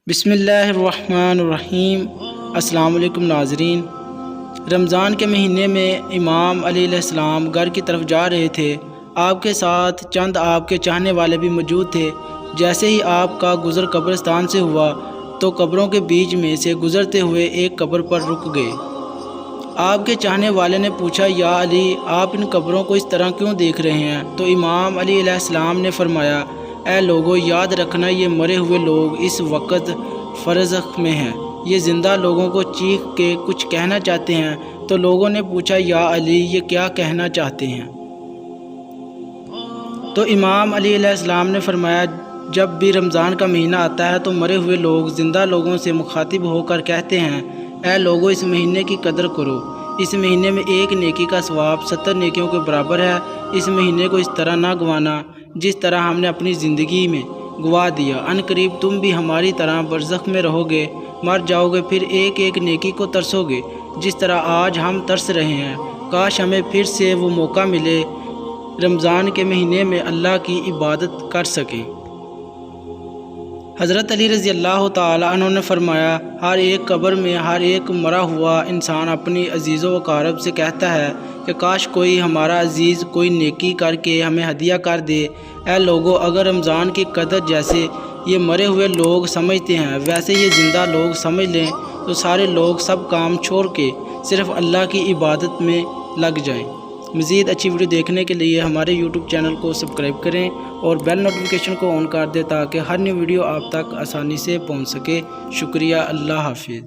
بسم اللہ الرحمن الرحیم۔ السلام علیکم ناظرین۔ رمضان کے مہینے میں امام علی علیہ السلام گھر کی طرف جا رہے تھے۔ آپ کے ساتھ چند آپ کے چاہنے والے بھی موجود تھے۔ جیسے ہی آپ کا گزر قبرستان سے ہوا تو قبروں کے بیچ میں سے گزرتے ہوئے ایک قبر پر رک گئے۔ آپ کے چاہنے والے نے پوچھا، یا علی، آپ ان قبروں کو اس طرح کیوں دیکھ رہے ہیں؟ تو امام علی علیہ السلام نے فرمایا، اے لوگو، یاد رکھنا یہ مرے ہوئے لوگ اس وقت فرزخ میں ہیں۔ یہ زندہ لوگوں کو چیخ کے کچھ کہنا چاہتے ہیں۔ تو لوگوں نے پوچھا، یا علی، یہ کیا کہنا چاہتے ہیں؟ تو امام علی علیہ السلام نے فرمایا، جب بھی رمضان کا مہینہ آتا ہے تو مرے ہوئے لوگ زندہ لوگوں سے مخاطب ہو کر کہتے ہیں، اے لوگو، اس مہینے کی قدر کرو۔ اس مہینے میں ایک نیکی کا ثواب 70 نیکیوں کے برابر ہے۔ اس مہینے کو اس طرح نہ گوانا جس طرح ہم نے اپنی زندگی میں گوا دیا۔ ان قریب تم بھی ہماری طرح برزخ میں رہو گے، مر جاؤ گے، پھر ایک ایک نیکی کو ترسو گے جس طرح آج ہم ترس رہے ہیں۔ کاش ہمیں پھر سے وہ موقع ملے رمضان کے مہینے میں اللہ کی عبادت کر سکیں۔ حضرت علی رضی اللہ تعالیٰ عنہ نے فرمایا، ہر ایک قبر میں ہر ایک مرا ہوا انسان اپنی عزیز و اقارب سے کہتا ہے کہ کاش کوئی ہمارا عزیز کوئی نیکی کر کے ہمیں ہدیہ کر دے۔ اے لوگو، اگر رمضان کی قدر جیسے یہ مرے ہوئے لوگ سمجھتے ہیں ویسے یہ زندہ لوگ سمجھ لیں تو سارے لوگ سب کام چھوڑ کے صرف اللہ کی عبادت میں لگ جائیں۔ مزید اچھی ویڈیو دیکھنے کے لیے ہمارے یوٹیوب چینل کو سبسکرائب کریں اور بیل نوٹیفیکیشن کو آن کر دیں تاکہ ہر نئی ویڈیو آپ تک آسانی سے پہنچ سکے۔ شکریہ۔ اللہ حافظ۔